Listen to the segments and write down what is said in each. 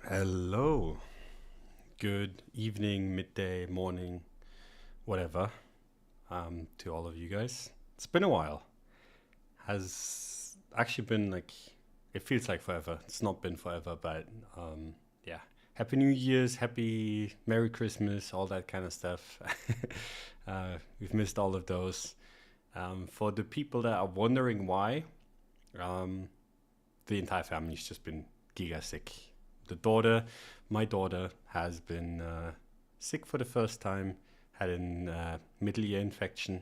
Hello. Good evening, midday, morning, whatever, to all of you guys. It's been a while. Has actually been like, it feels like forever. It's not been forever, but yeah. Happy New Year's, happy Merry Christmas, all that kind of stuff. We've missed all of those. For the people that are wondering why, um, the entire family's just been giga sick. My daughter has been sick for the first time, had a middle ear infection,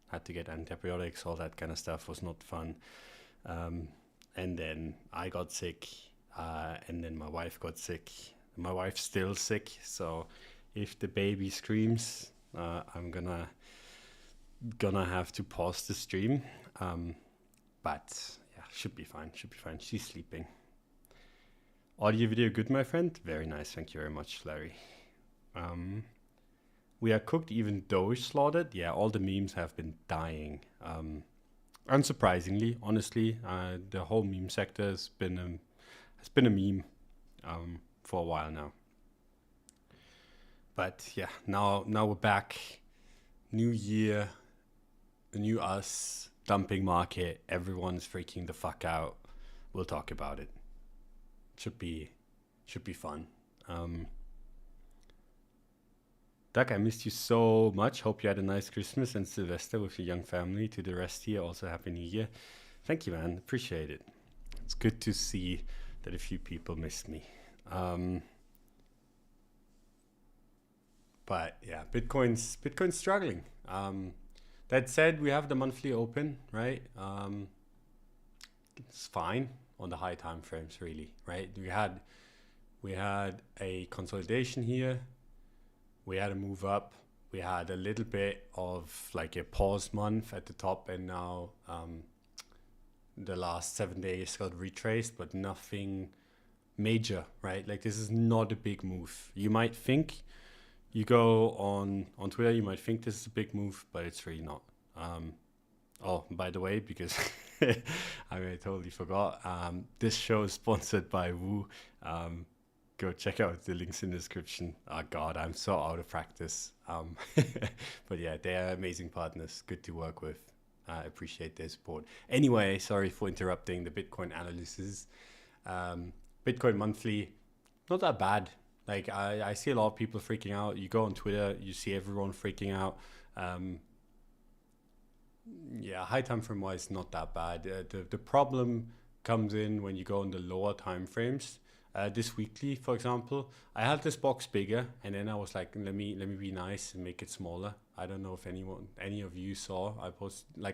had to get antibiotics, all that kind of stuff was not fun. And then I got sick, and then my wife got sick. My wife's still sick, so if the baby screams, I'm gonna have to pause the stream. But yeah, should be fine. She's sleeping. Audio video good, my friend? Very nice, thank you very much, Larry. We are cooked, even Doge slaughtered. Yeah, all the memes have been dying. Unsurprisingly, honestly, the whole meme sector has been a meme for a while now. But yeah, now we're back. New year, new us, dumping market. Everyone's freaking the fuck out. We'll talk about it. Should be fun. Doug, I missed you so much. Hope you had a nice Christmas and Sylvester with your young family. To the rest here, also Happy New Year. Thank you, man. Appreciate it. It's good to see that a few people missed me. But yeah, Bitcoin's struggling. That said, we have the monthly open, right? It's fine on the high time frames, really, right? We had a consolidation here. We had a move up. We had a little bit of like a pause month at the top, and now the last 7 days got retraced, but nothing major, right? Like, this is not a big move. You might think, you go on Twitter, you might think this is a big move, but it's really not. Oh, by the way, because I totally forgot, this show is sponsored by Woo. Go check out the links in the description. Oh God, I'm so out of practice. But yeah, they are amazing partners. Good to work with. I appreciate their support. Anyway, sorry for interrupting the Bitcoin analysis. Bitcoin monthly, not that bad. Like, I see a lot of people freaking out. You go on Twitter, you see everyone freaking out. Yeah, high time frame wise, not that bad. The problem comes in when you go on the lower time frames. This weekly, for example, I had this box bigger, and then I was like, let me be nice and make it smaller. I don't know if any of you saw. I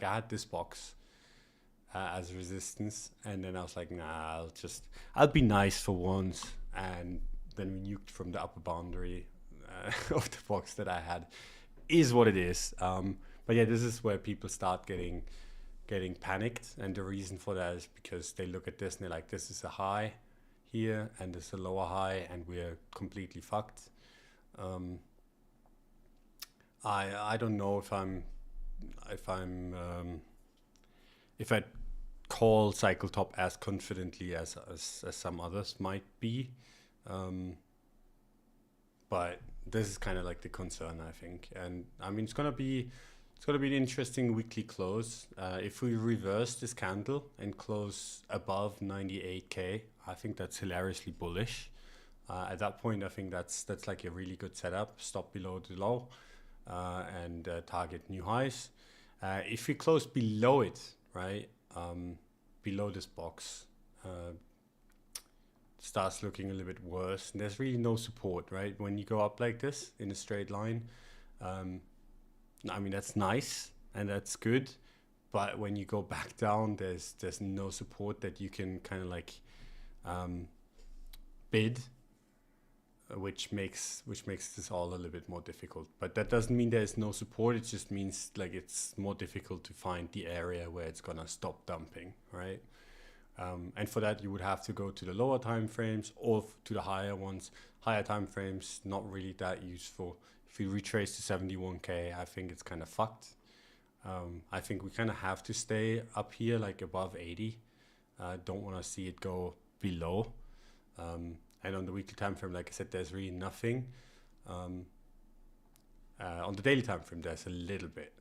had this box as resistance, and then I was like, nah, I'll be nice for once, and then we nuked from the upper boundary of the box that I had. Is what it is. But yeah, this is where people start getting panicked, and the reason for that is because they look at this and they're like, this is a high here and this is a lower high, and we're completely fucked. I don't know if I'd call cycle top as confidently as some others might be, but this is kind of like the concern, I think. And I mean, it's gonna be an interesting weekly close. If we reverse this candle and close above 98k, I think that's hilariously bullish. At that point, I think that's like a really good setup. Stop below the low and target new highs. If we close below it, right, below this box, starts looking a little bit worse. And there's really no support, right? When you go up like this in a straight line, I mean, that's nice and that's good, but when you go back down, there's no support that you can kind of like bid, which makes this all a little bit more difficult. But that doesn't mean there's no support. It just means like it's more difficult to find the area where it's gonna stop dumping, right? And for that, you would have to go to the lower time frames or to the higher ones. Higher time frames, not really that useful. If you retrace to 71k, I think it's kind of fucked. I think we kind of have to stay up here, like above 80. Don't want to see it go below. And on the weekly time frame, like I said, there's really nothing. On the daily time frame, there's a little bit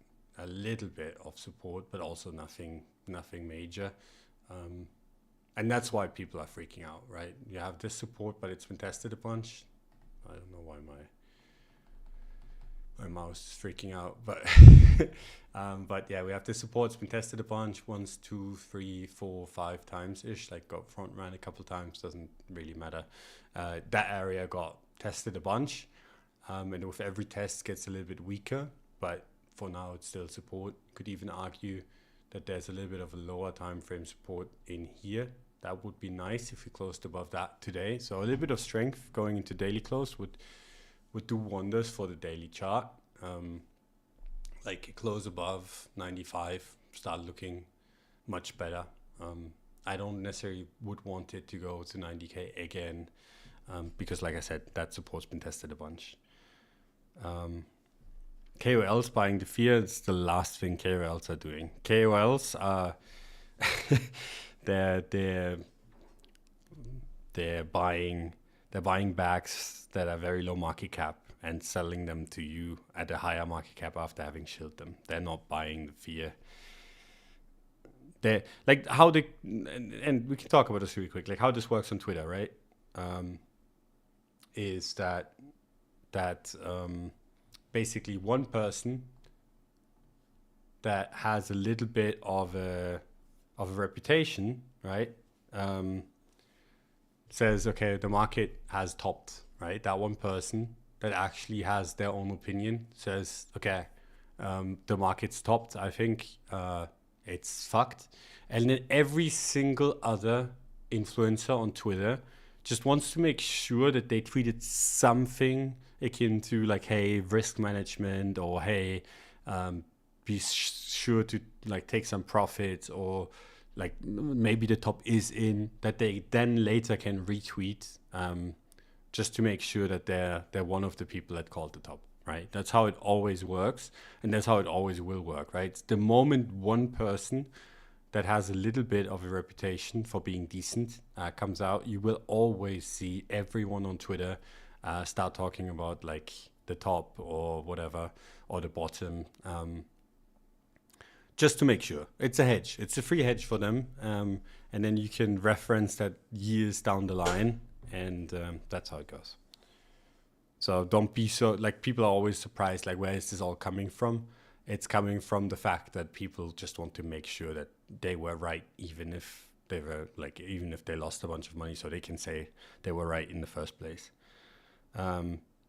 of support, but also nothing major. And that's why people are freaking out, right? You have this support, but it's been tested a bunch. I don't know why my mouse is freaking out, but but yeah, we have this support. It's been tested a bunch, once, 2, 3, 4, 5 times ish. Like got front ran a couple times, doesn't really matter. That area got tested a bunch, and with every test gets a little bit weaker, but for now it's still support. Could even argue that there's a little bit of a lower time frame support in here. That would be nice if we closed above that today. So a little bit of strength going into daily close would do wonders for the daily chart. Like close above 95, start looking much better. I don't necessarily would want it to go to 90k again, because like I said, that support's been tested a bunch. KOLs buying the fear, it's the last thing KOLs are doing. KOLs are they're buying bags that are very low market cap and selling them to you at a higher market cap after having shilled them. They're not buying the fear. They're like how they, and we can talk about this really quick, like how this works on Twitter, right? Is that basically one person that has a little bit of a reputation, right? Says, okay, the market has topped, right? That one person that actually has their own opinion says, okay, the market's topped. I think it's fucked. And then every single other influencer on Twitter just wants to make sure that they tweeted something akin to like, hey, risk management, or hey, be sure to like take some profits, or like maybe the top is in, that they then later can retweet, just to make sure that they're one of the people that called the top, right? That's how it always works, and that's how it always will work, right? The moment one person that has a little bit of a reputation for being decent comes out, you will always see everyone on Twitter start talking about like the top or whatever, or the bottom, just to make sure. It's a hedge. It's a free hedge for them. And then you can reference that years down the line, and that's how it goes. So don't be so, like, people are always surprised, like, where is this all coming from? It's coming from the fact that people just want to make sure that they were right, even if they were like, even if they lost a bunch of money, so they can say they were right in the first place.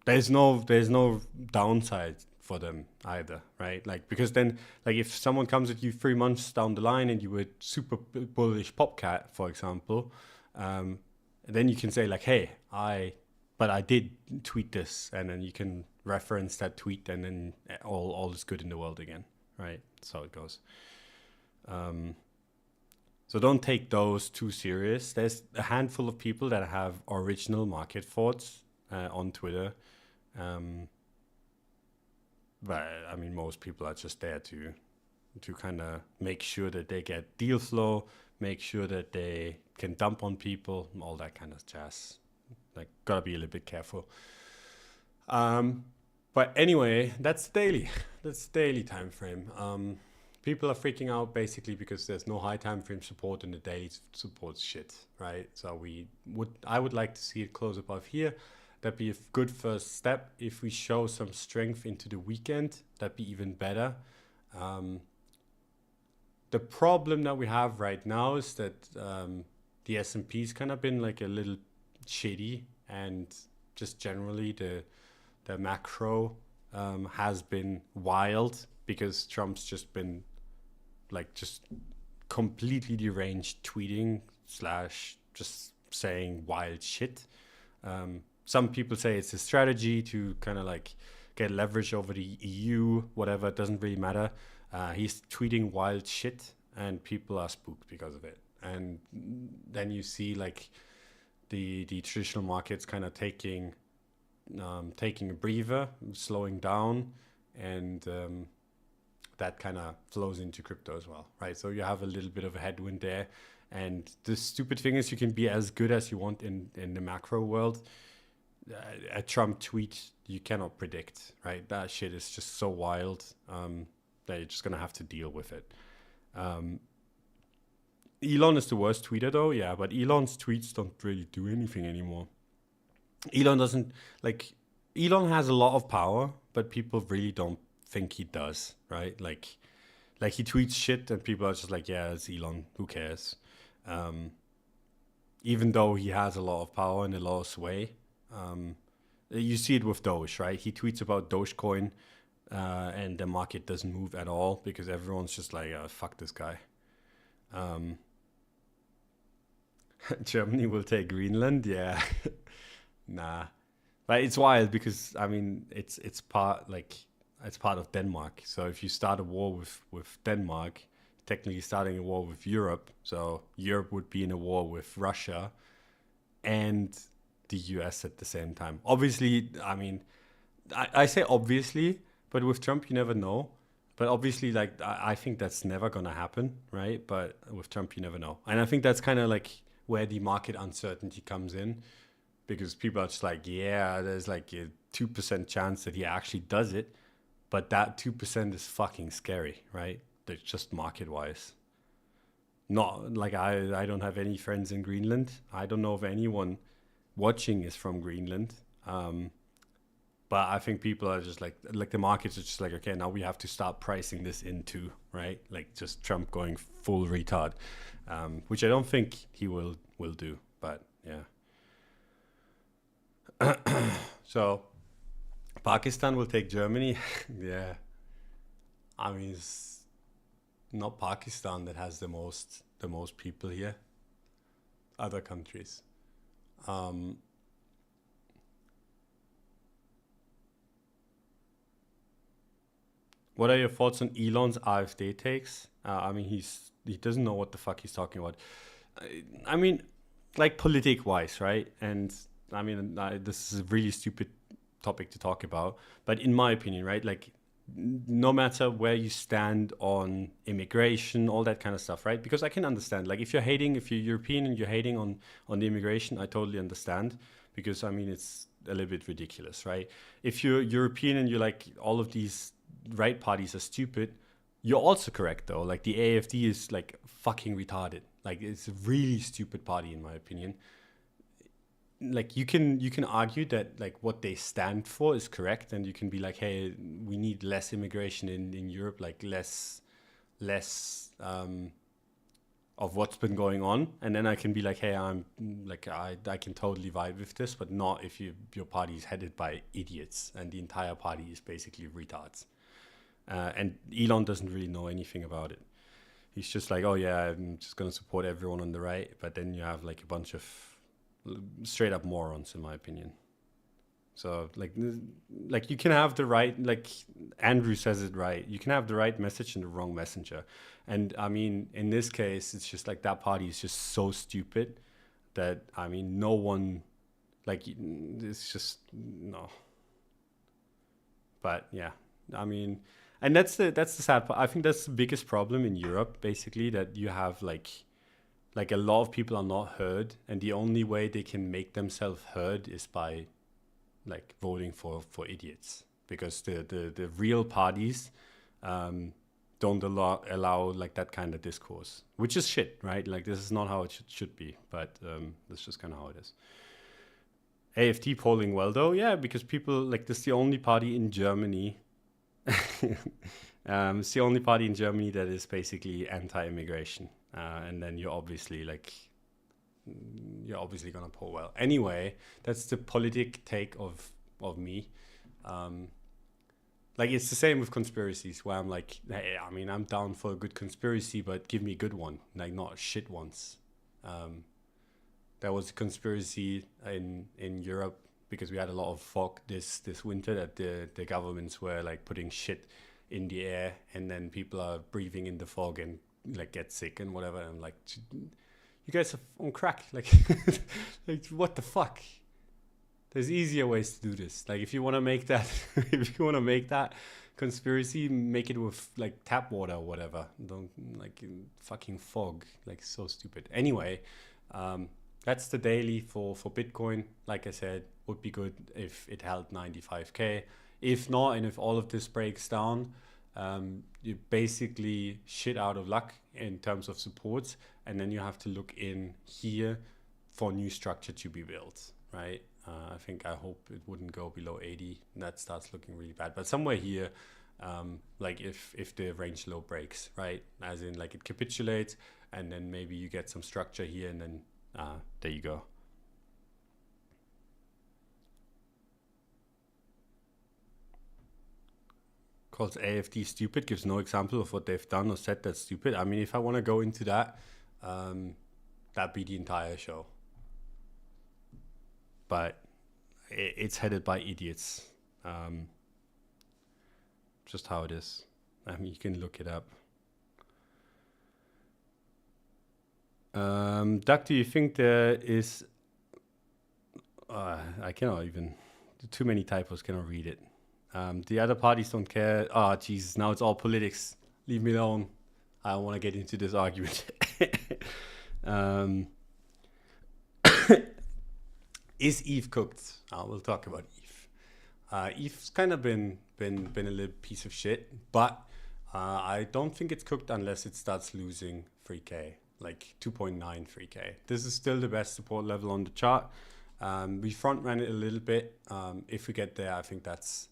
There's no downside for them either, right? Like, because then, like, if someone comes at you 3 months down the line and you were super bullish Popcat, for example, then you can say like, hey, but I did tweet this, and then you can reference that tweet, and then all is good in the world again, right? That's how it goes. So don't take those too serious. There's a handful of people that have original market thoughts on Twitter. But I mean, most people are just there to kind of make sure that they get deal flow, make sure that they can dump on people, all that kind of jazz. Like, gotta be a little bit careful. But anyway, that's daily. That's daily time frame. People are freaking out basically because there's no high time frame support, and the daily support's shit, right? So I would like to see it close above here. That'd be a good first step. If we show some strength into the weekend, that'd be even better. The problem that we have right now is that the S&P's kind of been like a little shitty, and just generally the macro has been wild, because Trump's just been like just completely deranged tweeting / just saying wild shit. Some people say it's a strategy to kind of like get leverage over the EU, whatever, it doesn't really matter. He's tweeting wild shit, and people are spooked because of it. And then you see like the traditional markets kind of taking a breather, slowing down, and that kind of flows into crypto as well, right? So you have a little bit of a headwind there, And the stupid thing is you can be as good as you want in the macro world. A Trump tweet you cannot predict, right? That shit is just so wild that you're just going to have to deal with it. Elon is the worst tweeter though, yeah, but Elon's tweets don't really do anything anymore. Elon has a lot of power, but people really don't think he does, right? Like he tweets shit and people are just like, yeah, it's Elon, who cares? Even though he has a lot of power and a lot of sway. You see it with Doge, right? He tweets about Dogecoin and the market doesn't move at all because everyone's just like, fuck this guy. Germany will take Greenland, yeah. Nah. But it's wild because, I mean, it's part of Denmark. So if you start a war with Denmark, technically starting a war with Europe. So Europe would be in a war with Russia and the US at the same time. Obviously, I mean, I say obviously, but with Trump, you never know. But obviously, like, I think that's never going to happen, right? But with Trump, you never know. And I think that's kind of like where the market uncertainty comes in, because people are just like, yeah, there's like a 2% chance that he actually does it. But that 2% is fucking scary, right? That's just market-wise. Not like I don't have any friends in Greenland. I don't know if anyone watching is from Greenland. But I think people are just like the markets are just like, okay, now we have to start pricing this into, right? Like just Trump going full retard, which I don't think he will do. But yeah. So Pakistan will take Germany. Yeah. I mean, it's not Pakistan that has the most people here. Other countries. What are your thoughts on Elon's AfD takes? I mean, he doesn't know what the fuck he's talking about. I mean, like politic-wise, right? And I mean, this is a really stupid topic to talk about. But in my opinion, right, like no matter where you stand on immigration, all that kind of stuff, right? Because I can understand, like if you're European and you're hating on the immigration, I totally understand. Because I mean, it's a little bit ridiculous, right? If you're European and you're like all of these right parties are stupid, you're also correct though. Like the AfD is like fucking retarded. Like it's a really stupid party in my opinion. Like you can argue that like what they stand for is correct, and you can be like, hey, we need less immigration in Europe, like less of what's been going on, and then I can be like, hey, I'm like I can totally vibe with this, but not if your party is headed by idiots and the entire party is basically retards. And Elon doesn't really know anything about it. He's just like, oh yeah, I'm just gonna support everyone on the right, but then you have like a bunch of straight up morons, in my opinion. So like you can have the right, like Andrew says it right, you can have the right message and the wrong messenger. And I mean, in this case, it's just like that party is just so stupid that, I mean, no one, like, it's just, no. But yeah, I mean, and that's the sad part. I think that's the biggest problem in Europe, basically, that you have like a lot of people are not heard, and the only way they can make themselves heard is by like voting for idiots, because the real parties don't allow like that kind of discourse, which is shit, right? Like this is not how it should be, but that's just kind of how it is. AfD polling well though, yeah, because people like this is the only party in Germany. It's the only party in Germany that is basically anti-immigration, and then you're obviously gonna poll well. Anyway, that's the politic take of me. Like it's the same with conspiracies, where I'm like, hey, I mean, I'm down for a good conspiracy, but give me a good one, like not shit ones. There was a conspiracy in Europe because we had a lot of fog this winter that the governments were like putting shit in the air, and then people are breathing in the fog and like get sick and whatever. And like, you guys are on crack. Like, like what the fuck? There's easier ways to do this. Like if you want to make that conspiracy, make it with like tap water or whatever. Don't like fucking fog. Like so stupid. Anyway, that's the daily for Bitcoin. Like I said, would be good if it held 95k. If not, and if all of this breaks down, you basically shit out of luck in terms of supports, and then you have to look in here for new structure to be built, right? I hope it wouldn't go below 80. That starts looking really bad. But somewhere here, like if the range low breaks, right? As in like it capitulates, and then maybe you get some structure here, and then there you go. Calls AFD stupid, gives no example of what they've done or said that's stupid. I mean, if I want to go into that, that'd be the entire show. But it's headed by idiots. Just how it is. I mean, you can look it up. Doug, do you think there is... I cannot even... Too many typos, cannot read it. The other parties don't care. Oh, Jesus, now it's all politics. Leave me alone. I don't want to get into this argument. Is Eve cooked? We'll talk about Eve. Eve's kind of been a little piece of shit, but I don't think it's cooked unless it starts losing 3k, like 2.9 3k. This is still the best support level on the chart. We front ran it a little bit. If we get there, I think that's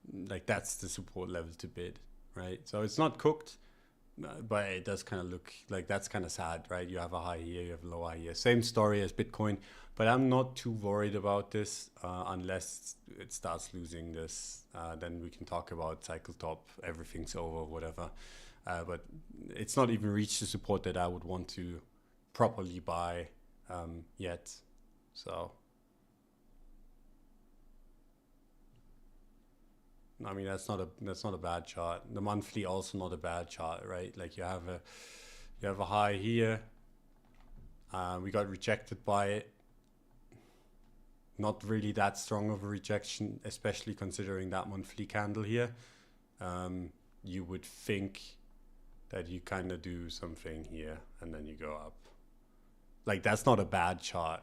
the support level to bid, right? So it's not cooked, but it does kind of look like that's kind of sad, right? You have a high here, you have a low high here. Same story as Bitcoin, but I'm not too worried about this unless it starts losing this. Then we can talk about cycle top, everything's over, whatever. But it's not even reached the support that I would want to properly buy yet. So, I mean, that's not a bad chart. The monthly also not a bad chart, right? Like you have a high here. We got rejected by it. Not really that strong of a rejection, especially considering that monthly candle here. You would think that you kind of do something here and then you go up. Like that's not a bad chart.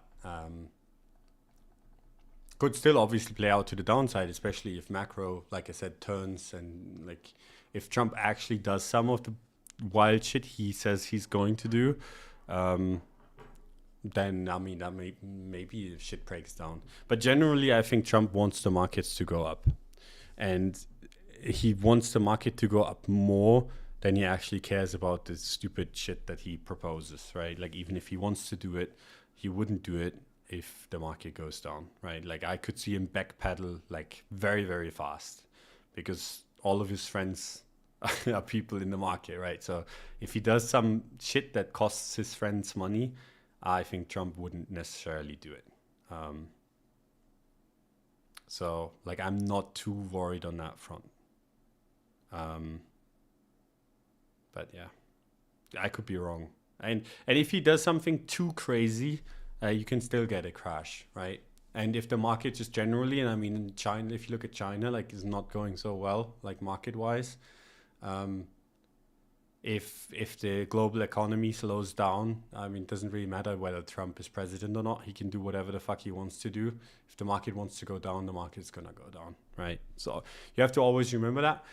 Could still obviously play out to the downside, especially if macro, like I said, turns, and like if Trump actually does some of the wild shit he says he's going to do, then I mean that maybe shit breaks down. But generally, I think Trump wants the markets to go up, and he wants the market to go up more than he actually cares about the stupid shit that he proposes, right? Like even if he wants to do it, he wouldn't do it if the market goes down, right? Like I could see him backpedal like very, very fast because all of his friends are people in the market, right? So if he does some shit that costs his friends money, I think Trump wouldn't necessarily do it. So like I'm not too worried on that front. But yeah, I could be wrong. And if he does something too crazy, you can still get a crash, right? And if the market just generally, and I mean in China, if you look at China, like is not going so well, like market wise. If the global economy slows down, I mean, it doesn't really matter whether Trump is president or not. He can do whatever the fuck he wants to do. If the market wants to go down, the market's gonna go down, right? So you have to always remember that.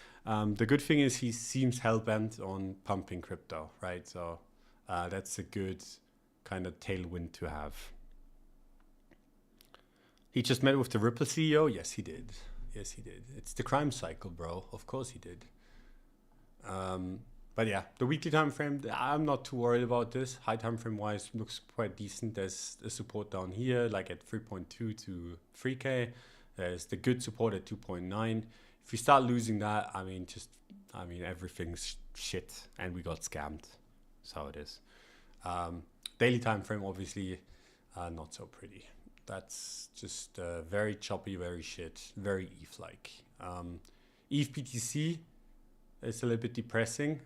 The good thing is he seems hell-bent on pumping crypto, right? So that's a good kind of tailwind to have. He just met with the Ripple CEO? Yes, he did. Yes, he did. It's the crime cycle, bro. Of course he did. But yeah, the weekly time frame, I'm not too worried about this. High time frame wise looks quite decent. There's a support down here, like at 3.2 to 3K. There's the good support at 2.9. If we start losing that, I mean, everything's shit and we got scammed. That's how it is. Daily time frame, obviously, not so pretty. That's just very choppy, very shit, very ETH-like. ETH BTC is a little bit depressing.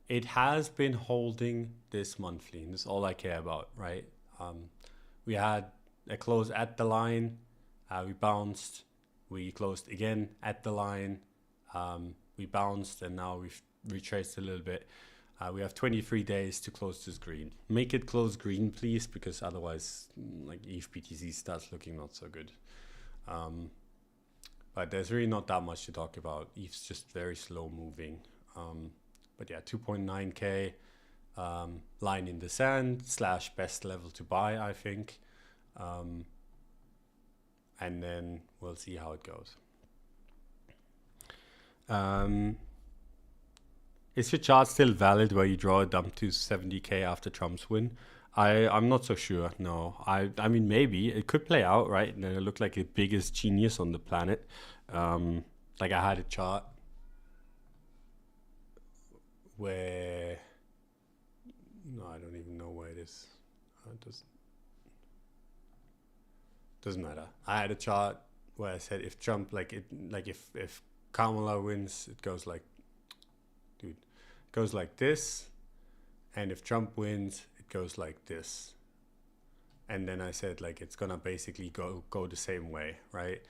It has been holding this monthly, and that's all I care about, right? We had a close at the line, we bounced, we closed again at the line, We bounced and now we've retraced a little bit. We have 23 days to close this green. Make it close green, please, because otherwise, like ETH BTC starts looking not so good. But there's really not that much to talk about. ETH's just very slow moving. But yeah, 2.9K line in the sand / best level to buy, I think. And then we'll see how it goes. Is your chart still valid where you draw a dump to 70K after Trump's win? I'm not so sure, no. I mean, maybe. It could play out, right? And it looked like the biggest genius on the planet. Like I had a chart where... No, I don't even know where it is. It doesn't matter. I had a chart where I said if Trump, if Kamala wins, it goes like... Dude, it goes like this. And if Trump wins, it goes like this. And then I said, like, it's gonna basically go the same way, right?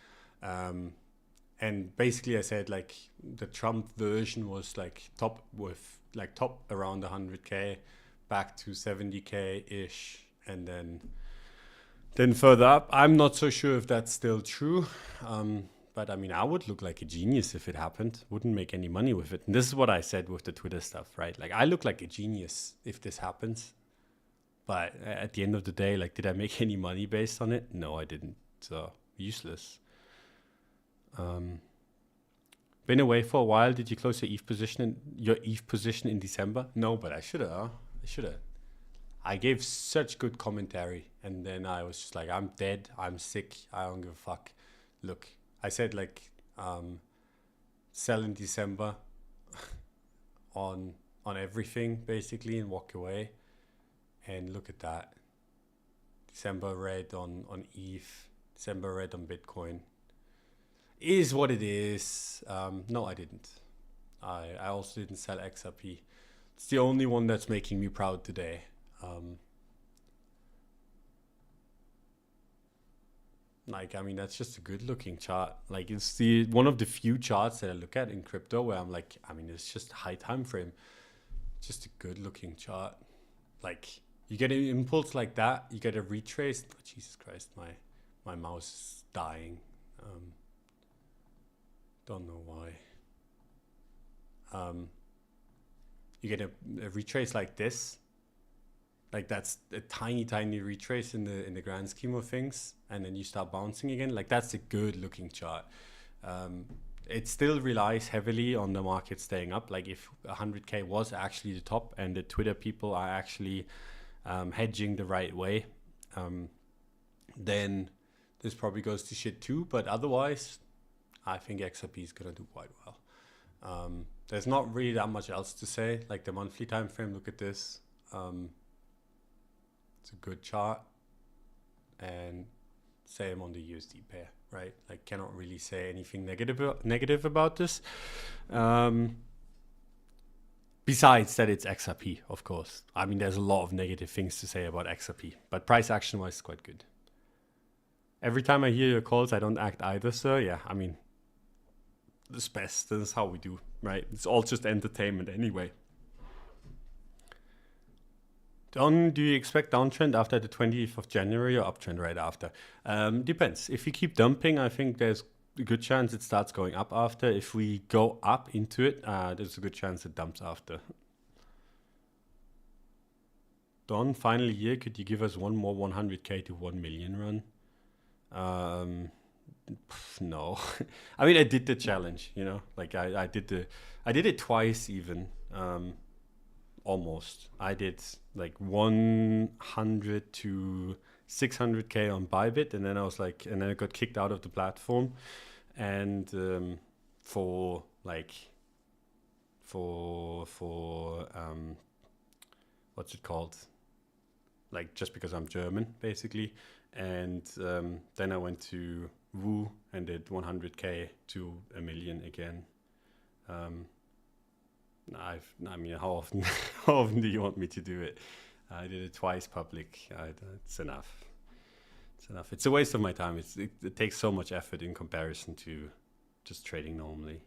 And basically I said, like, the Trump version was like top around 100K, back to 70K ish, and then further up. I'm not so sure if that's still true. But I mean, I would look like a genius if it happened. Wouldn't make any money with it. And this is what I said with the Twitter stuff, right? Like, I look like a genius if this happens. But at the end of the day, like, did I make any money based on it? No, I didn't. So, useless. Been away for a while. Did you close your ETH position in December? No, but I should have. I gave such good commentary. And then I was just like, I'm dead. I'm sick. I don't give a fuck. Look. I said, like, sell in December on everything, basically, and walk away. And look at that. December red on ETH. December red on Bitcoin. Is what it is. No, I didn't. I also didn't sell XRP. It's the only one that's making me proud today. Like, I mean, that's just a good looking chart. Like, it's one of the few charts that I look at in crypto where I'm like, I mean, it's just a high time frame. Just a good looking chart. Like, you get an impulse like that, you get a retrace. Oh, Jesus Christ, my mouse is dying. Don't know why. You get a retrace like this. Like, that's a tiny retrace in the grand scheme of things, and then you start bouncing again. Like, that's a good looking chart. It still relies heavily on the market staying up. Like, if 100K was actually the top and the Twitter people are actually hedging the right way, then this probably goes to shit too. But otherwise, I think XRP is gonna do quite well. There's not really that much else to say. Like, the monthly time frame, look at this. It's a good chart, and same on the USD pair, right? Like, cannot really say anything negative about this. Besides that, it's XRP, of course. I mean, there's a lot of negative things to say about XRP, but price action wise, it's quite good. Every time I hear your calls, I don't act either, sir. Yeah, I mean, this best. This is how we do, right? It's all just entertainment anyway. Do you expect downtrend after the 20th of January or uptrend right after? Depends. If we keep dumping, I think there's a good chance it starts going up after. If we go up into it, there's a good chance it dumps after. Don, final year, could you give us one more 100K to 1 million run? No. I mean, I did the challenge, you know, like I did it twice even. Almost. I did like 100 to 600K on Bybit, and then I was like, and then I got kicked out of the platform, and for what's it called? Like, just because I'm German, basically, and then I went to Woo and did 100K to 1 million again. I mean, how often how often do you want me to do it? I did it twice public. It's enough. It's enough. It's a waste of my time. It takes so much effort in comparison to just trading normally.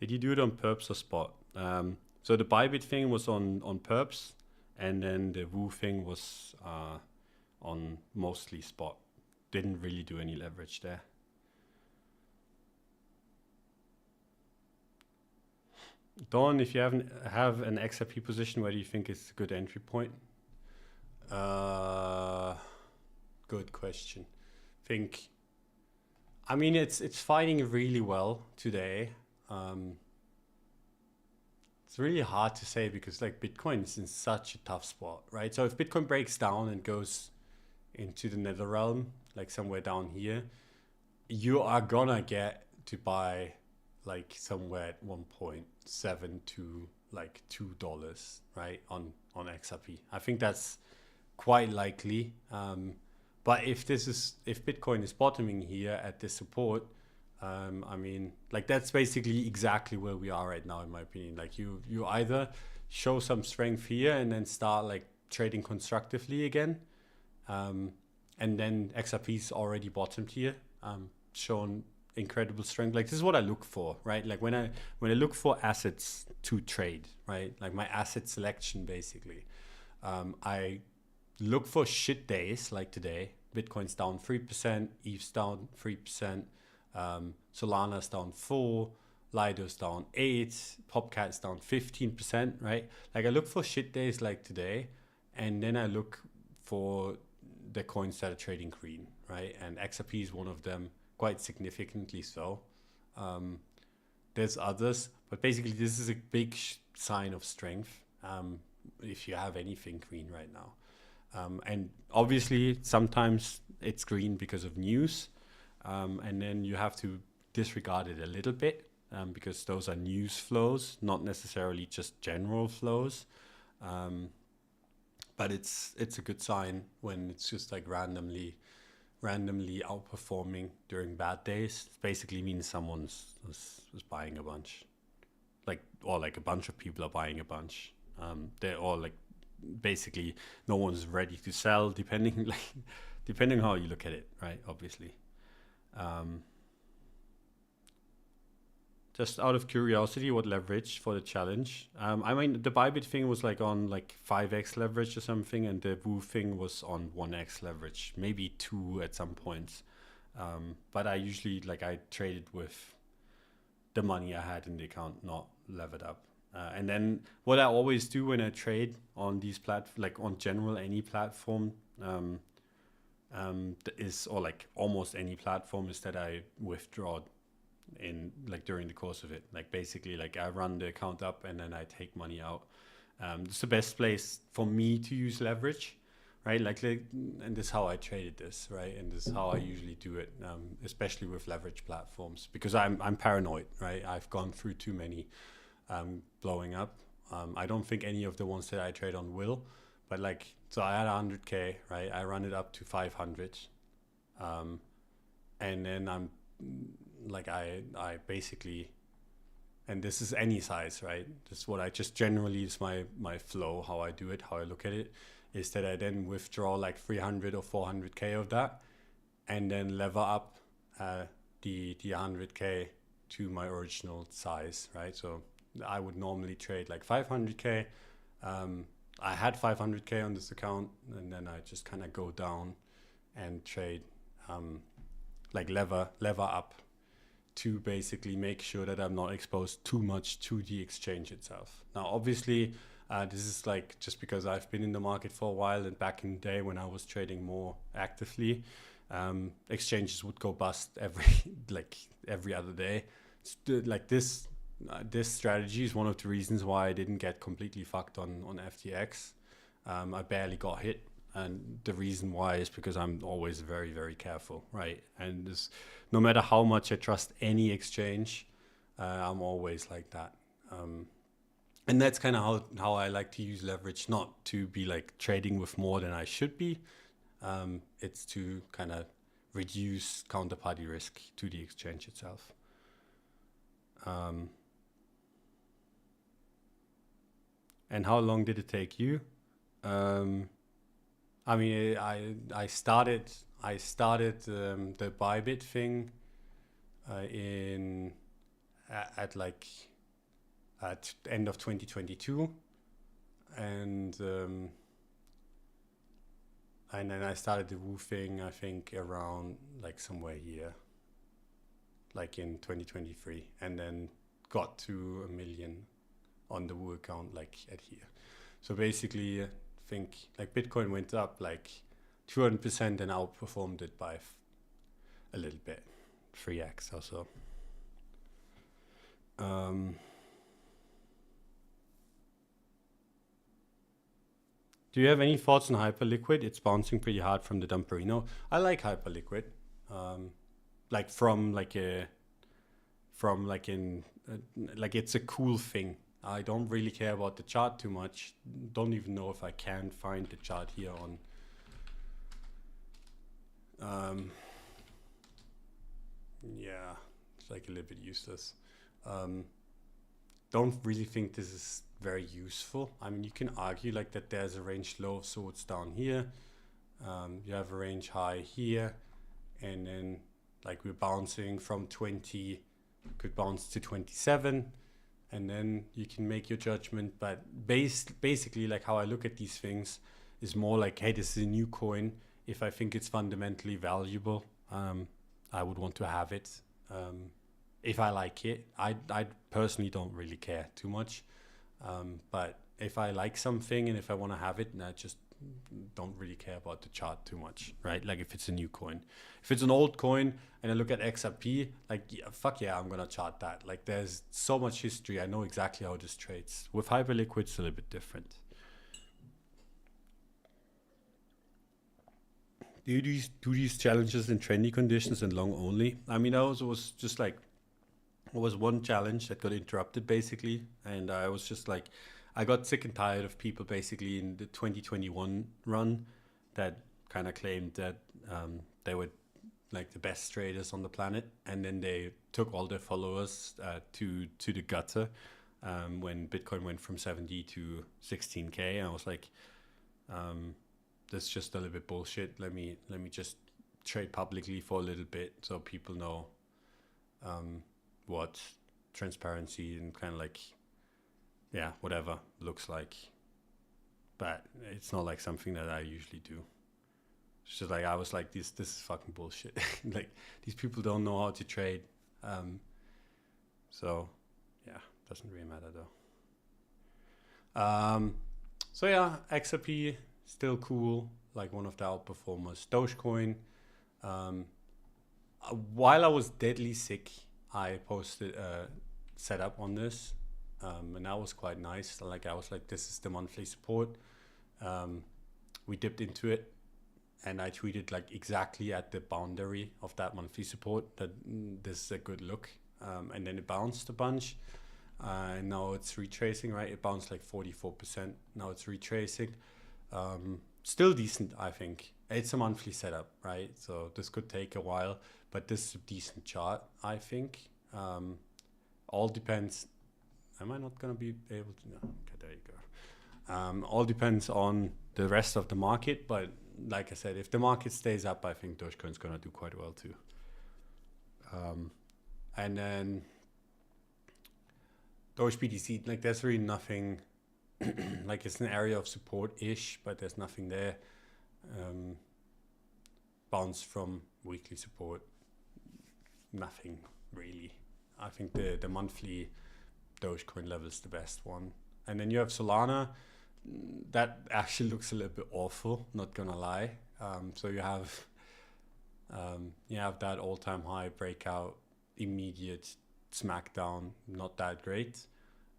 Did you do it on perps or spot? So the Bybit thing was on perps, and then the Woo thing was on mostly spot. Didn't really do any leverage there. Don, if you have an XRP position, where do you think is a good entry point? Good question. I mean, it's fighting really well today. It's really hard to say because like Bitcoin is in such a tough spot, right? So if Bitcoin breaks down and goes into the nether realm, like somewhere down here, you are gonna get to buy like somewhere at 1.7 to like $2, right, on XRP. I think that's quite likely. But if Bitcoin is bottoming here at this support, I mean, like that's basically exactly where we are right now, in my opinion. Like you either show some strength here and then start like trading constructively again, and then XRP's already bottomed here, shown incredible strength. Like this is what I look for, right? Like when I look for assets to trade, right? Like my asset selection basically, I look for shit days like today. Bitcoin's down 3%, ETH's down 3%, Solana's down 4%, Lido's down 8%, Popcat's down 15%, right? Like I look for shit days like today, and then I look for the coins that are trading green, right? And XRP is one of them, quite significantly so. There's others, but basically this is a big sign of strength if you have anything green right now. And obviously sometimes it's green because of news, and then you have to disregard it a little bit because those are news flows, not necessarily just general flows. But it's a good sign when it's just like randomly outperforming during bad days. It basically means someone's was buying a bunch, or a bunch of people are buying a bunch. They're all like, basically no one's ready to sell, depending how you look at it, right? Obviously. Just out of curiosity, what leverage for the challenge? I mean, the Bybit thing was like on like 5x leverage or something, and the Woo thing was on 1x leverage, maybe 2 at some points. But I usually I traded with the money I had in the account, not levered up. And then what I always do when I trade on these on general any platform, almost any platform, is that I withdraw in during the course of it. Basically I run the account up and then I take money out. It's the best place for me to use leverage, right? And this is how I traded this, right? And this is how I usually do it, especially with leverage platforms, because I'm paranoid, right? I've gone through too many blowing up. I don't think any of the ones that I trade on will, but so I had 100K, right? I run it up to 500, and then I'm I basically, and this is any size, right? This is what I just generally is my flow, how I do it, how I look at it, is that I then withdraw 300 or 400K of that, and then lever up the 100K to my original size, right? So I would normally trade 500K. I had 500K on this account, and then I just kind of go down and trade lever up to basically make sure that I'm not exposed too much to the exchange itself. Now, obviously, this is just because I've been in the market for a while, and back in the day when I was trading more actively, exchanges would go bust every other day. This strategy is one of the reasons why I didn't get completely fucked on FTX. I barely got hit. And the reason why is because I'm always very, very careful, right? And no matter how much I trust any exchange, I'm always like that. And that's kind of how I like to use leverage, not to be trading with more than I should be. It's to kind of reduce counterparty risk to the exchange itself. And how long did it take you? I mean, I started the Bybit thing at at end of 2022, and then I started the Woo thing, I think around like somewhere here, like in 2023, and then got to 1 million on the Woo account like at here. So basically, I think like Bitcoin went up like 200% and outperformed it by a little bit, 3x or so. Do you have any thoughts on Hyperliquid? It's bouncing pretty hard from the Dumperino. I like Hyperliquid, like like it's a cool thing. I don't really care about the chart too much. Don't even know if I can find the chart here on. Yeah, it's like a little bit useless. Don't really think this is very useful. I mean, you can argue like that there's a range low of sorts down here. You have a range high here, and then like we're bouncing from 20, could bounce to 27, and then you can make your judgment. But basically, like how I look at these things is more like, hey, this is a new coin. If I think it's fundamentally valuable, I would want to have it. If I like it, I personally don't really care too much. But if I like something and if I want to have it, and I just don't really care about the chart too much, right? Like if it's a new coin. If it's an old coin and I look at XRP, like, yeah, fuck yeah, I'm going to chart that. Like there's so much history. I know exactly how this trades. With Hyperliquid, it's a little bit different. Do you do these challenges in trendy conditions and long only? I mean, I was just like, it was one challenge that got interrupted basically, and I was just like, I got sick and tired of people basically in the 2021 run that kind of claimed that they were like the best traders on the planet, and then they took all their followers to the gutter when Bitcoin went from 70 to 16K. And I was like, that's just a little bit bullshit. Let me just trade publicly for a little bit so people know what transparency and kind of like, yeah, whatever looks like. But it's not like something that I usually do. It's just like, I was like, this is fucking bullshit. Like these people don't know how to trade. So yeah, doesn't really matter though. So yeah, XRP still cool, like one of the outperformers. Dogecoin, while I was deadly sick, I posted a setup on this, and that was quite nice. Like I was like, this is the monthly support. We dipped into it, and I tweeted like exactly at the boundary of that monthly support that this is a good look. And then it bounced a bunch, and now it's retracing, right? It bounced like 44%. Now it's retracing. Still decent, I think. It's a monthly setup, right? So this could take a while, but this is a decent chart, I think. All depends. Am I not going to be able to? No. Okay, there you go. All depends on the rest of the market, but like I said, if the market stays up, I think Dogecoin's going to do quite well too. And then Doge BTC, like there's really nothing. Like it's an area of support-ish, but there's nothing there. Bounce from weekly support, nothing really. I think the monthly Dogecoin level is the best one. And then you have Solana. That actually looks a little bit awful, not gonna lie. So you have that all-time high breakout, immediate smackdown, not that great.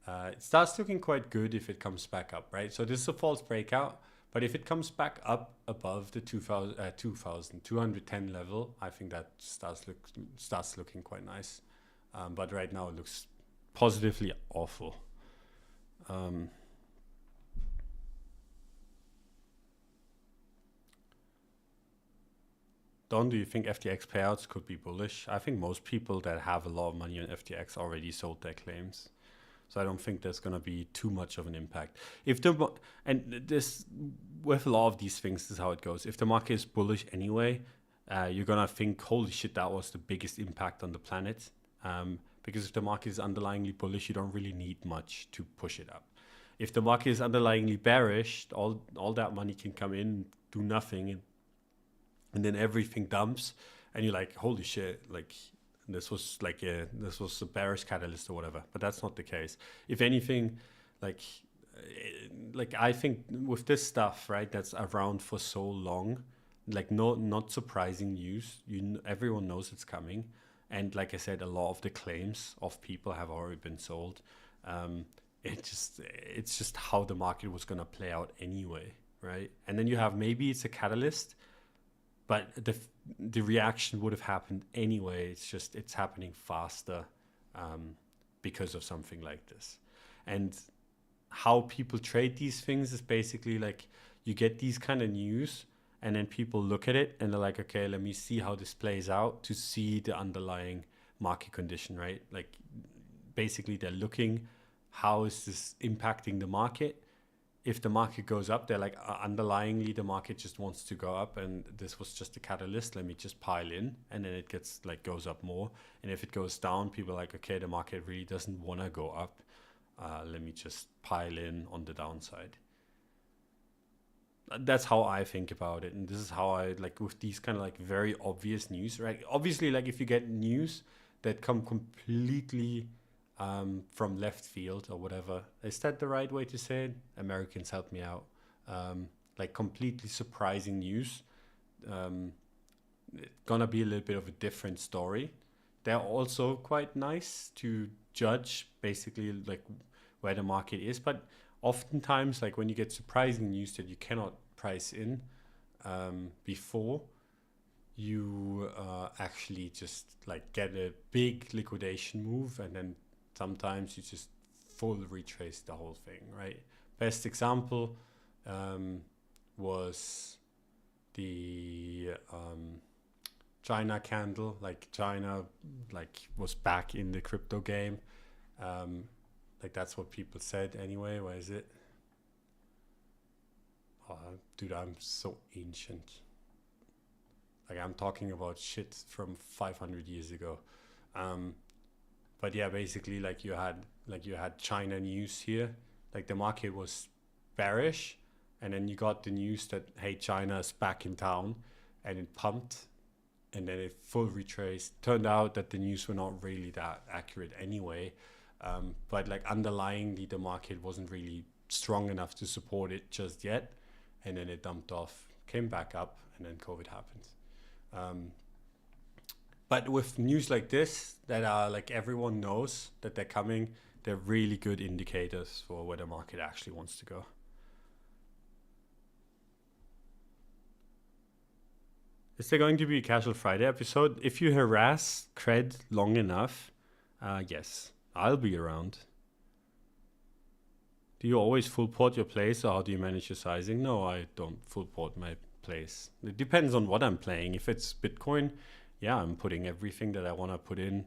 It starts looking quite good if it comes back up, right? So this is a false breakout, but if it comes back up above the 2,210 level, I think that starts looking quite nice. But right now it looks positively awful. Don, do you think FTX payouts could be bullish? I think most people that have a lot of money on FTX already sold their claims. So I don't think there's going to be too much of an impact. And this, with a lot of these things, this is how it goes. If the market is bullish anyway, you're going to think, holy shit, that was the biggest impact on the planet. because if the market is underlyingly bullish, you don't really need much to push it up. If the market is underlyingly bearish, all that money can come in, do nothing, and then everything dumps, and you're like, holy shit, like this was a bearish catalyst or whatever. But that's not the case. If anything, like I think with this stuff, right, that's around for so long, like not surprising news. Everyone knows it's coming, and like I said, a lot of the claims of people have already been sold. It's just how the market was gonna play out anyway, right? And then you have, maybe it's a catalyst, but the reaction would have happened anyway. It's happening faster because of something like this. And how people trade these things is basically like, you get these kind of news, and then people look at it and they're like, okay, let me see how this plays out to see the underlying market condition, right? Like basically they're looking, how is this impacting the market? If the market goes up, they're like, underlyingly the market just wants to go up, and this was just a catalyst, let me just pile in, and then it gets like goes up more. And if it goes down, people are like, okay, the market really doesn't want to go up, let me just pile in on the downside. That's how I think about it, and this is how I like with these kind of like very obvious news, right? Obviously, like if you get news that come completely from left field or whatever, is that the right way to say it? Americans, help me out. Like completely surprising news, it's gonna be a little bit of a different story. They're also quite nice to judge basically like where the market is, but oftentimes, like when you get surprising news that you cannot price in before, you actually just like get a big liquidation move, and then sometimes you just full retrace the whole thing, right? Best example was the China candle. Like China like was back in the crypto game. Like that's what people said anyway. Where is it? Oh, dude, I'm so ancient. Like I'm talking about shit from 500 years ago. But yeah, basically like you had China news here. Like the market was bearish, and then you got the news that, hey, China is back in town, and it pumped, and then it full retraced. Turned out that the news were not really that accurate anyway. But like underlyingly, the market wasn't really strong enough to support it just yet, and then it dumped off, came back up, and then COVID happened. But with news like this, that are like everyone knows that they're coming, they're really good indicators for where the market actually wants to go. Is there going to be a Casual Friday episode? If you harass Cred long enough, yes, I'll be around. Do you always full port your plays, or how do you manage your sizing? No, I don't full port my plays. It depends on what I'm playing. If it's Bitcoin, yeah, I'm putting everything that I want to put in.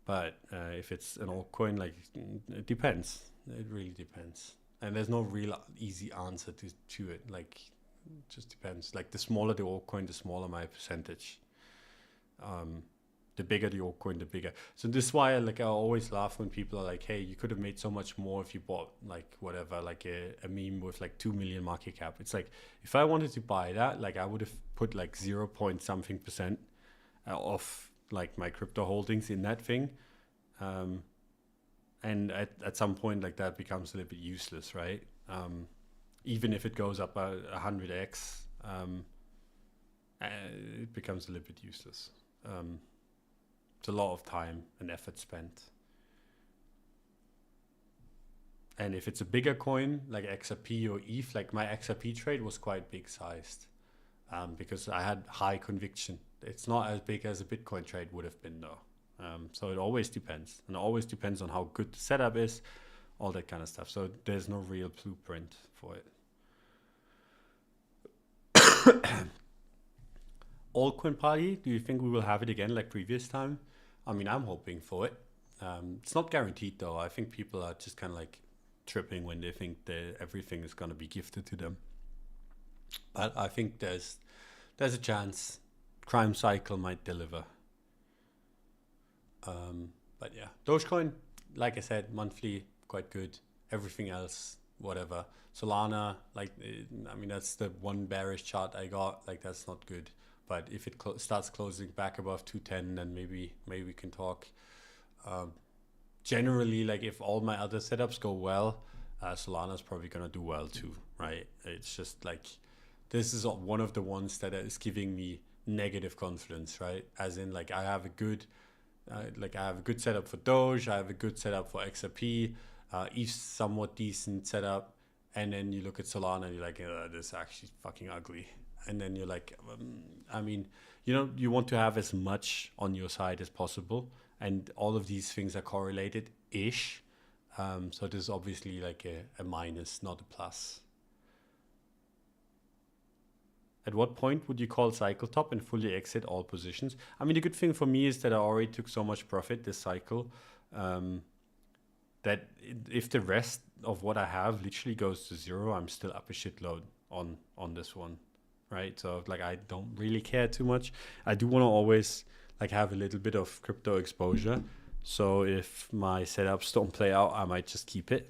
But if it's an altcoin, like it depends. It really depends. And there's no real easy answer to it. Like it just depends. Like the smaller the altcoin, the smaller my percentage. The bigger the altcoin, the bigger. So this is why I always laugh when people are like, hey, you could have made so much more if you bought like whatever, like a meme with like 2 million market cap. It's like, if I wanted to buy that, like I would have put like 0 point something percent of like my crypto holdings in that thing. And at some point, like that becomes a little bit useless, right? Even if it goes up 100x, it becomes a little bit useless. It's a lot of time and effort spent. And if it's a bigger coin, like XRP or ETH, like my XRP trade was quite big sized, because I had high conviction. It's not as big as a Bitcoin trade would have been though. So it always depends. And it always depends on how good the setup is, all that kind of stuff. So there's no real blueprint for it. Altcoin party, do you think we will have it again like previous time? I mean, I'm hoping for it. It's not guaranteed though. I think people are just kind of like tripping when they think that everything is going to be gifted to them. But I think there's a chance Crime Cycle might deliver. But yeah, Dogecoin, like I said, monthly, quite good. Everything else, whatever. Solana, like, I mean, that's the one bearish chart I got. Like, that's not good. But if it starts closing back above 210, then maybe we can talk. Generally, like, if all my other setups go well, Solana's probably gonna do well too, right? It's just like, this is one of the ones that is giving me negative confidence, right? As in, like, I have a good setup for Doge, I have a good setup for XRP, ETH somewhat decent setup, and then you look at Solana and you're like, this is actually fucking ugly. And then you're like, I mean, you want to have as much on your side as possible, and all of these things are correlated-ish. So this is obviously like a minus, not a plus. At what point would you call cycle top and fully exit all positions? I mean, the good thing for me is that I already took so much profit this cycle, that if the rest of what I have literally goes to zero, I'm still up a shitload on this one, right? So like, I don't really care too much. I do want to always like have a little bit of crypto exposure. So if my setups don't play out, I might just keep it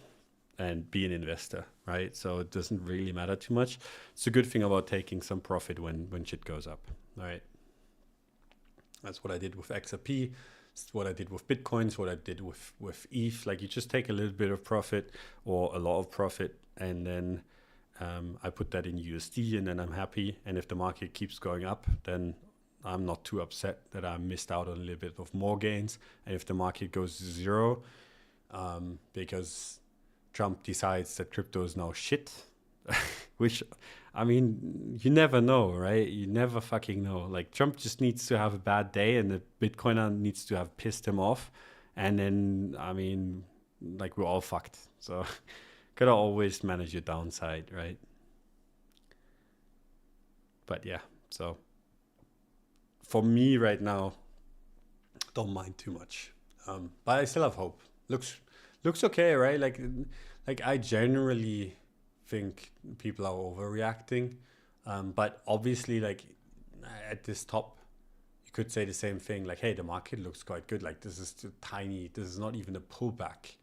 and be an investor, right? So it doesn't really matter too much. It's a good thing about taking some profit when shit goes up, right? That's what I did with XRP. It's what I did with Bitcoins, what I did with ETH. Like, you just take a little bit of profit or a lot of profit, and then I put that in USD, and then I'm happy. And if the market keeps going up, then I'm not too upset that I missed out on a little bit of more gains. And if the market goes to zero, because Trump decides that crypto is now shit, which, I mean, you never know, right? You never fucking know. Like, Trump just needs to have a bad day, and the Bitcoiner needs to have pissed him off. And then, I mean, like, we're all fucked. So gotta always manage your downside, right? But yeah, so for me right now, don't mind too much. But I still have hope. Looks okay, right? Like I generally think people are overreacting, but obviously, like, at this top, you could say the same thing. Like, hey, the market looks quite good. Like, this is tiny. This is not even a pullback,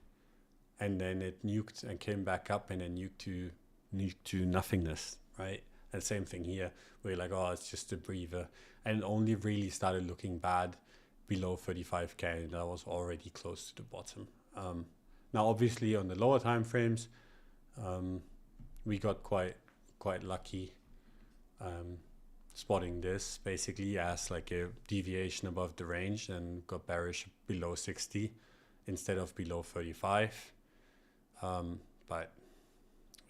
and then it nuked and came back up, and then nuked to nothingness, right? And same thing here, where you're like, oh, it's just a breather, and only really started looking bad below 35k, and that was already close to the bottom. Now, obviously, on the lower time frames, we got quite lucky, spotting this basically as like a deviation above the range, and got bearish below 60 instead of below 35. But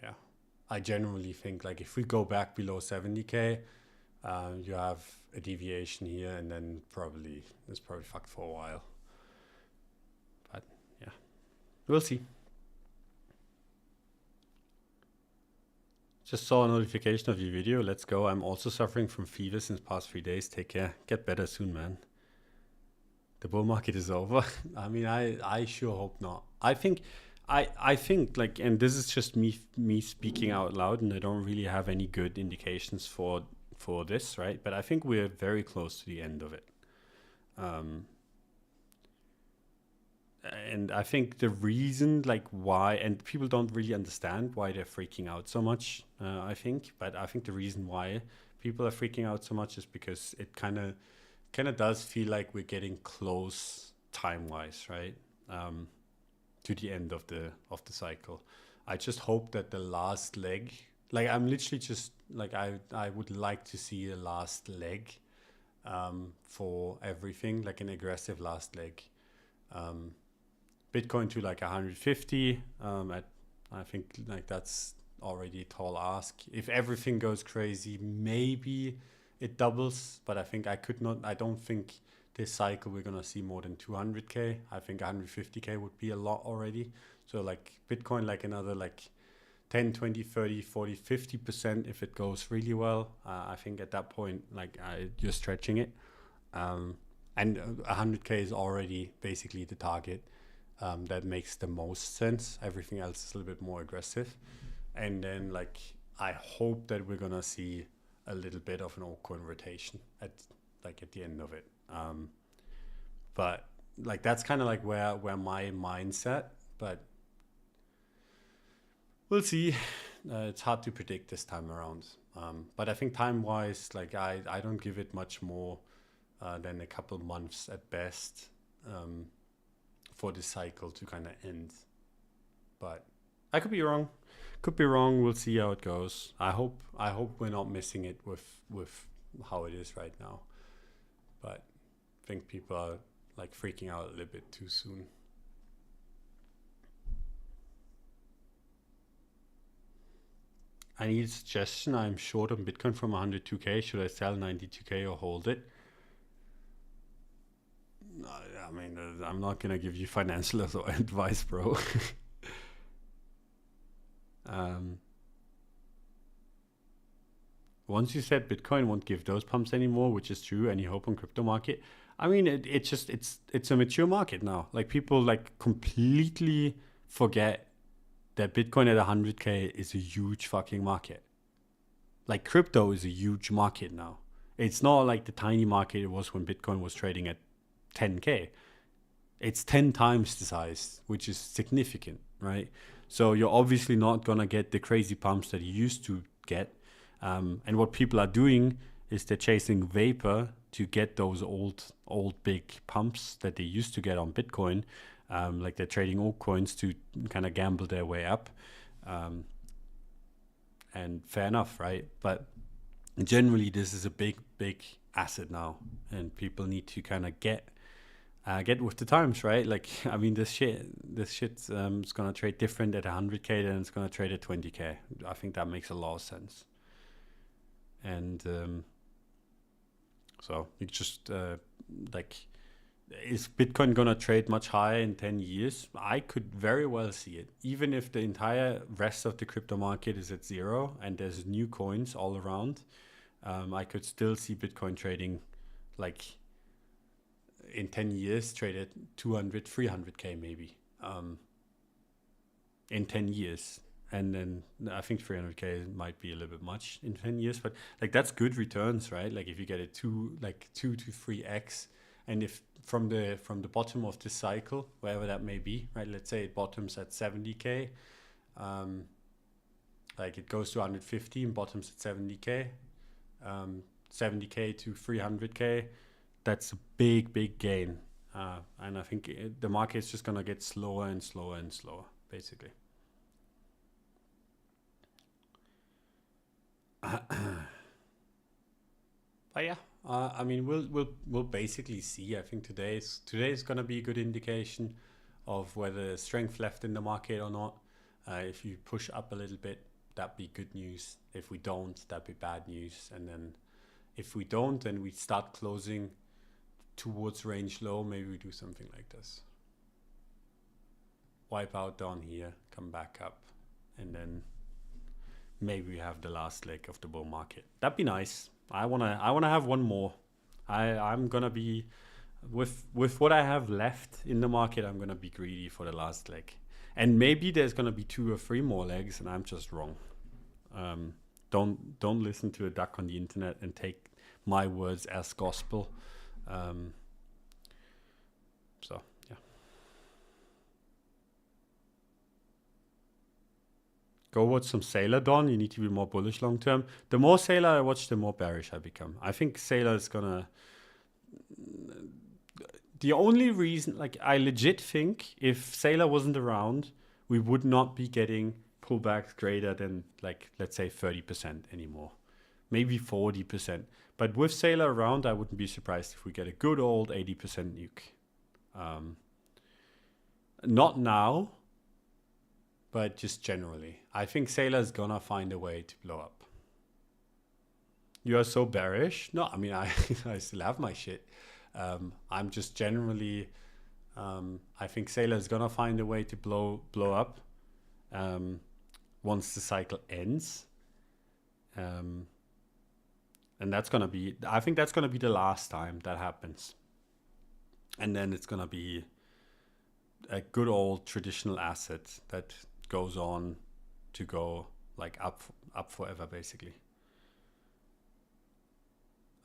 yeah, I generally think, like, if we go back below 70k, you have a deviation here, and then it's probably fucked for a while. But yeah, we'll see. Just saw a notification of your video. Let's go. I'm also suffering from fever since past 3 days. Take care. Get better soon, man. The bull market is over. I mean, I sure hope not. I think like, and this is just me speaking out loud, and I don't really have any good indications for this, right? But I think we're very close to the end of it. And I think the reason, like, why, and people don't really understand why they're freaking out so much, I think. But I think the reason why people are freaking out so much is because it kind of does feel like we're getting close time-wise, right? To the end of the cycle. I just hope that the last leg, like, I'm literally just like, I would like to see a last leg for everything, like an aggressive last leg. Bitcoin to like 150, I think, like, that's already a tall ask. If everything goes crazy, maybe it doubles, but I don't think this cycle we're gonna see more than 200k. I think 150k would be a lot already. So like Bitcoin, like another like 10, 20, 30, 40, 50% if it goes really well. I think at that point, like, you're stretching it. And 100k is already basically the target. That makes the most sense. Everything else is a little bit more aggressive. And then, like, I hope that we're gonna see a little bit of an altcoin rotation at the end of it. But like that's kind of like where my mindset, but we'll see. It's hard to predict this time around. But I think time-wise, like I don't give it much more than a couple months at best for this cycle to kind of end. But I could be wrong. Could be wrong. We'll see how it goes. I hope we're not missing it with how it is right now. But I think people are like freaking out a little bit too soon. I need a suggestion. I'm short on Bitcoin from 102K. Should I sell 92K or hold it? I mean, I'm not going to give you financial advice, bro. Once you said Bitcoin won't give those pumps anymore, which is true, any hope on crypto market? I mean, it's a mature market now. Like people like completely forget that Bitcoin at 100K is a huge fucking market. Like crypto is a huge market now. It's not like the tiny market it was when Bitcoin was trading at 10K. It's 10 times the size, which is significant, right? So you're obviously not gonna get the crazy pumps that you used to get. And what people are doing is they're chasing vapor to get those old big pumps that they used to get on Bitcoin. Like they're trading altcoins to kind of gamble their way up. And fair enough, right? But generally this is a big asset now, and people need to kind of get with the times, right? Like, I mean, this shit is gonna trade different at 100K than it's gonna trade at 20K. I think that makes a lot of sense. And so you just like, is Bitcoin gonna trade much higher in 10 years? I could very well see it. Even if the entire rest of the crypto market is at zero and there's new coins all around, I could still see Bitcoin trading like in 10 years, trade at 200, 300K maybe in 10 years. And then I think 300K might be a little bit much in 10 years, but like that's good returns, right? Like if you get it 2 to 3x, and if from the bottom of the cycle, wherever that may be, right? Let's say it bottoms at 70K, like it goes to 150 and bottoms at 70K, 70K to 300K, that's a big gain. And I think the market is just gonna get slower and slower and slower, basically. But yeah, I mean, we'll basically see. I think today is gonna be a good indication of whether there's strength left in the market or not. If you push up a little bit, that'd be good news. If we don't, that'd be bad news. And then if we don't, and we start closing towards range low, maybe we do something like this. Wipe out down here, come back up, and then maybe we have the last leg of the bull market. That'd be nice. I wanna have one more. I'm gonna be with what I have left in the market. I'm gonna be greedy for the last leg, and maybe there's gonna be 2 or 3 more legs, and I'm just wrong. Don't listen to a duck on the internet and take my words as gospel. So yeah. Go watch some Saylor, Don. You need to be more bullish long term. The more Saylor I watch, the more bearish I become. I think Saylor is gonna. The only reason, like, I legit think if Saylor wasn't around, we would not be getting pullbacks greater than, like, let's say 30% anymore, maybe 40%. But with Saylor around, I wouldn't be surprised if we get a good old 80% nuke. Not now, but just generally. I think Saylor is gonna find a way to blow up. You are so bearish? No, I mean, I still have my shit. I'm just generally, I think Saylor is gonna find a way to blow up once the cycle ends. And that's gonna be, I think that's gonna be the last time that happens. And then it's gonna be a good old traditional asset that goes on to go like up forever, basically.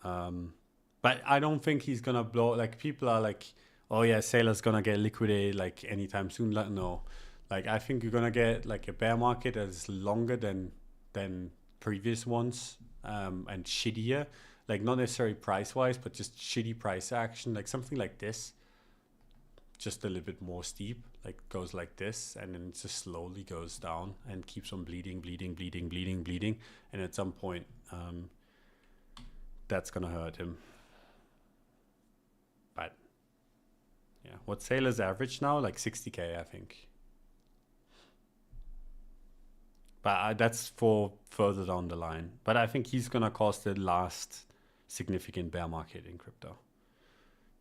But I don't think he's gonna blow. Like, people are like, oh yeah, Saylor's gonna get liquidated like anytime soon. Like, no, like I think you're gonna get like a bear market that's longer than previous ones, and shittier. Like not necessarily price wise, but just shitty price action. Like something like this, just a little bit more steep. Like goes like this, and then it just slowly goes down and keeps on bleeding, and at some point, that's gonna hurt him. But yeah, what's Saylor's average now? Like 60K, I think. But that's for further down the line. But I think he's gonna cause the last significant bear market in crypto.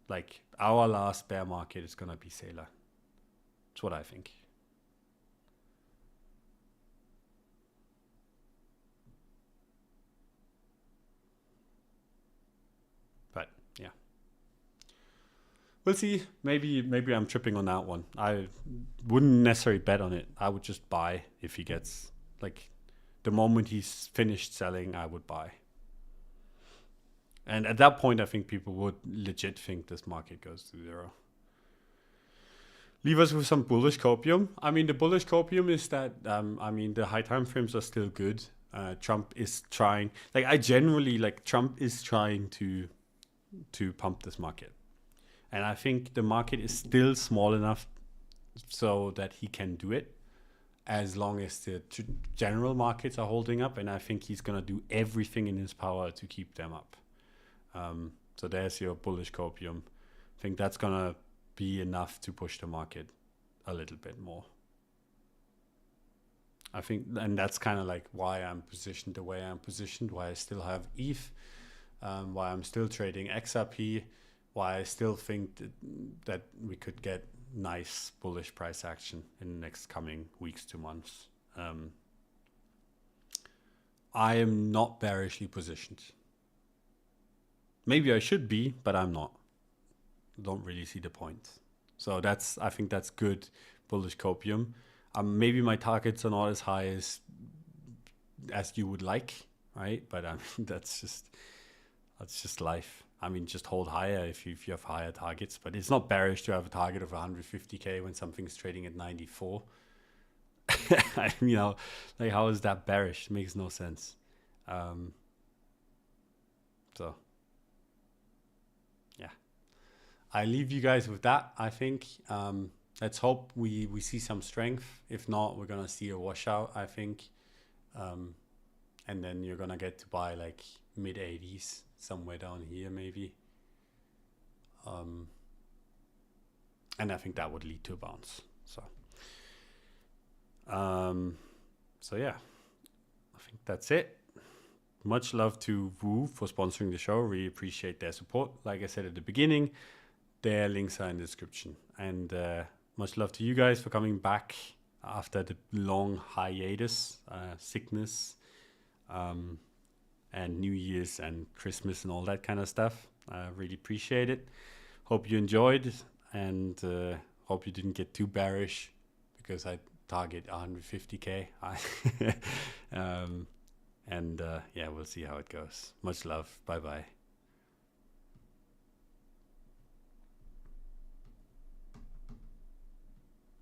Like our last bear market is gonna be Saylor. That's what I think. But yeah, we'll see. Maybe I'm tripping on that one. I wouldn't necessarily bet on it. I would just buy if he gets like the moment he's finished selling, I would buy. And at that point, I think people would legit think this market goes to zero. Leave us with some bullish copium. I mean, the bullish copium is that, I mean, the high time frames are still good. Trump is trying, like I generally, like Trump is trying to pump this market. And I think the market is still small enough so that he can do it as long as the general markets are holding up. And I think he's going to do everything in his power to keep them up. So there's your bullish copium. I think that's going to be enough to push the market a little bit more. I think, and that's kind of like why I'm positioned the way I'm positioned, why I still have ETH, why I'm still trading XRP, why I still think that we could get nice bullish price action in the next coming weeks to months. I am not bearishly positioned. Maybe I should be, but I'm not. Don't really see the point. So I think that's good bullish copium. Maybe my targets are not as high as you would like, right? But I mean, that's just life. I mean, just hold higher if you have higher targets. But it's not bearish to have a target of 150K when something's trading at 94. I mean, like how is that bearish? It makes no sense. So yeah, I leave you guys with that. I think let's hope we see some strength. If not, we're gonna see a washout, I think, and then you're gonna get to buy like mid 80s somewhere down here maybe, and I think that would lead to a bounce. So yeah, I think that's it. Much love to Woo for sponsoring the show. Really appreciate their support. Like I said at the beginning, their links are in the description. And much love to you guys for coming back after the long hiatus, sickness, and New Year's and Christmas and all that kind of stuff. I really appreciate it. Hope you enjoyed, and hope you didn't get too bearish because I target 150K. And yeah, we'll see how it goes. Much love. Bye-bye.